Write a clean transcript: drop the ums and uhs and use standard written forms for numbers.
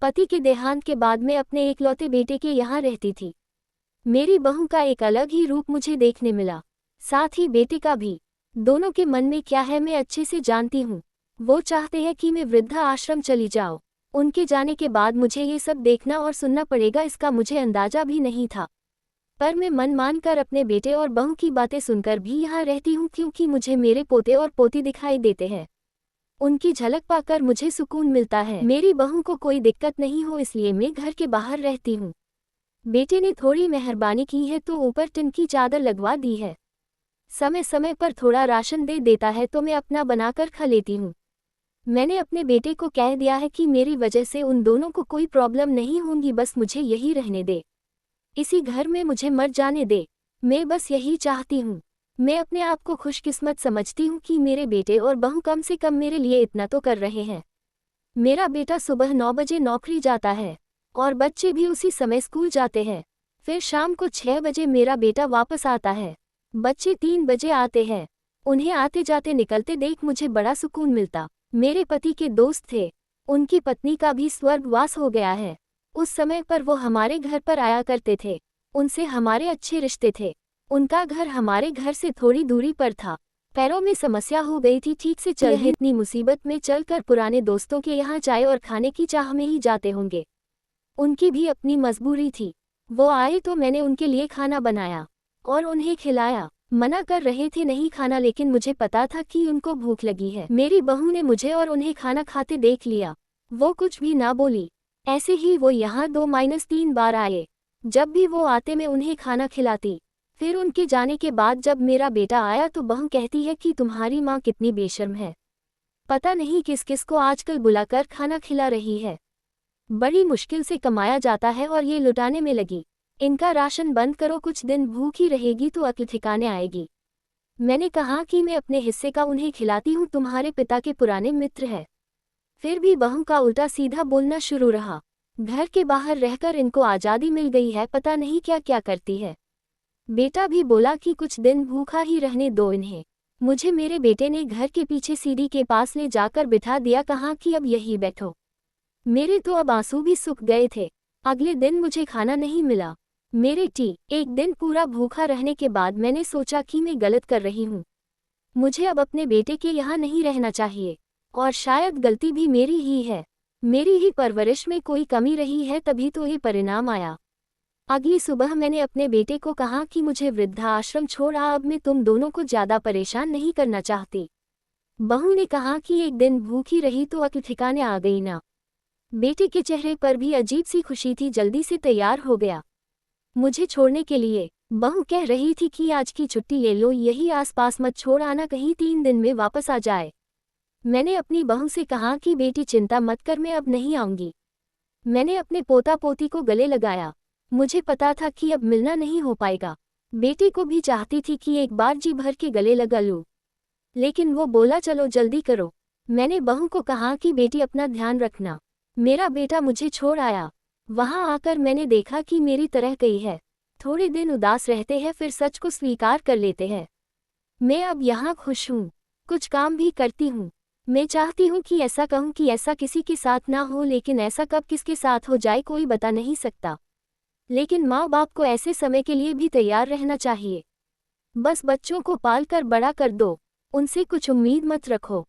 पति के देहांत के बाद मैं अपने एकलौते बेटे के यहाँ रहती थी। मेरी बहू का एक अलग ही रूप मुझे देखने मिला, साथ ही बेटे का भी। दोनों के मन में क्या है मैं अच्छे से जानती हूँ। वो चाहते हैं कि मैं वृद्धा आश्रम चली जाऊँ। उनके जाने के बाद मुझे ये सब देखना और सुनना पड़ेगा, इसका मुझे अंदाजा भी नहीं था। पर मैं मन मान कर अपने बेटे और बहू की बातें सुनकर भी यहाँ रहती हूँ, क्योंकि मुझे मेरे पोते और पोती दिखाई देते हैं। उनकी झलक पाकर मुझे सुकून मिलता है। मेरी बहू को कोई दिक्कत नहीं हो इसलिए मैं घर के बाहर रहती हूँ। बेटे ने थोड़ी मेहरबानी की है तो ऊपर टिन की चादर लगवा दी है। समय समय पर थोड़ा राशन दे देता है तो मैं अपना बनाकर खा लेती हूँ। मैंने अपने बेटे को कह दिया है कि मेरी वजह से उन दोनों को कोई प्रॉब्लम नहीं होगी, बस मुझे यही रहने दे, इसी घर में मुझे मर जाने दे। मैं बस यही चाहती हूँ। मैं अपने आप को खुशकिस्मत समझती हूँ कि मेरे बेटे और बहू कम से कम मेरे लिए इतना तो कर रहे हैं। मेरा बेटा सुबह 9 बजे नौकरी जाता है और बच्चे भी उसी समय स्कूल जाते हैं। फिर शाम को 6 बजे मेरा बेटा वापस आता है। बच्चे 3 बजे आते हैं। उन्हें आते जाते निकलते देख मुझे बड़ा सुकून मिलता। मेरे पति के दोस्त थे, उनकी पत्नी का भी स्वर्गवास हो गया है। उस समय पर वो हमारे घर पर आया करते थे। उनसे हमारे अच्छे रिश्ते थे। उनका घर हमारे घर से थोड़ी दूरी पर था। पैरों में समस्या हो गई थी, ठीक से चल इतनी मुसीबत में चलकर पुराने दोस्तों के यहाँ चाय और खाने की चाह में ही जाते होंगे। उनकी भी अपनी मजबूरी थी। वो आए तो मैंने उनके लिए खाना बनाया और उन्हें खिलाया। मना कर रहे थे नहीं खाना, लेकिन मुझे पता था कि उनको भूख लगी है। मेरी बहू ने मुझे और उन्हें खाना खाते देख लिया। वो कुछ भी ना बोली। ऐसे ही वो यहाँ 2-3 बार आए। जब भी वो आते मैं उन्हें खाना खिलाती। फिर उनके जाने के बाद जब मेरा बेटा आया तो बहू कहती है कि तुम्हारी माँ कितनी बेशर्म है, पता नहीं किस किस को आजकल बुलाकर खाना खिला रही है। बड़ी मुश्किल से कमाया जाता है और ये लुटाने में लगी। इनका राशन बंद करो, कुछ दिन भूखी रहेगी तो अक्ल ठिकाने आएगी। मैंने कहा कि मैं अपने हिस्से का उन्हें खिलाती हूँ, तुम्हारे पिता के पुराने मित्र हैं। फिर भी बहू का उल्टा सीधा बोलना शुरू रहा। घर के बाहर रहकर इनको आज़ादी मिल गई है, पता नहीं क्या क्या करती है। बेटा भी बोला कि कुछ दिन भूखा ही रहने दो इन्हें। मुझे मेरे बेटे ने घर के पीछे सीढ़ी के पास ले जाकर बिठा दिया, कहा कि अब यही बैठो। मेरे तो अब आंसू भी सूख गए थे। अगले दिन मुझे खाना नहीं मिला। एक दिन पूरा भूखा रहने के बाद मैंने सोचा कि मैं गलत कर रही हूँ। मुझे अब अपने बेटे के यहाँ नहीं रहना चाहिए और शायद गलती भी मेरी ही है। मेरी ही परवरिश में कोई कमी रही है, तभी तो ये परिणाम आया। अगली सुबह मैंने अपने बेटे को कहा कि मुझे वृद्धा आश्रम छोड़ आ, अब मैं तुम दोनों को ज़्यादा परेशान नहीं करना चाहती। बहू ने कहा कि एक दिन भूखी रही तो अक्ल ठिकाने आ गई ना। बेटे के चेहरे पर भी अजीब सी खुशी थी, जल्दी से तैयार हो गया मुझे छोड़ने के लिए। बहू कह रही थी कि आज की छुट्टी ले लो, यही आसपास मत छोड़ आना, कहीं 3 दिन में वापस आ जाए। मैंने अपनी बहू से कहा कि बेटी चिंता मत कर, मैं अब नहीं आऊंगी। मैंने अपने पोता पोती को गले लगाया। मुझे पता था कि अब मिलना नहीं हो पाएगा। बेटी को भी चाहती थी कि एक बार जी भर के गले लगा लूं, लेकिन वो बोला चलो जल्दी करो। मैंने बहू को कहा कि बेटी अपना ध्यान रखना। मेरा बेटा मुझे छोड़ आया। वहां आकर मैंने देखा कि मेरी तरह कई है। थोड़े दिन उदास रहते हैं, फिर सच को स्वीकार कर लेते हैं। मैं अब यहाँ खुश हूँ, कुछ काम भी करती हूँ। मैं चाहती हूँ कि ऐसा कहूँ कि ऐसा किसी के साथ ना हो, लेकिन ऐसा कब किसके साथ हो जाए कोई बता नहीं सकता। लेकिन माँ बाप को ऐसे समय के लिए भी तैयार रहना चाहिए। बस बच्चों को पाल कर बड़ा कर दो, उनसे कुछ उम्मीद मत रखो।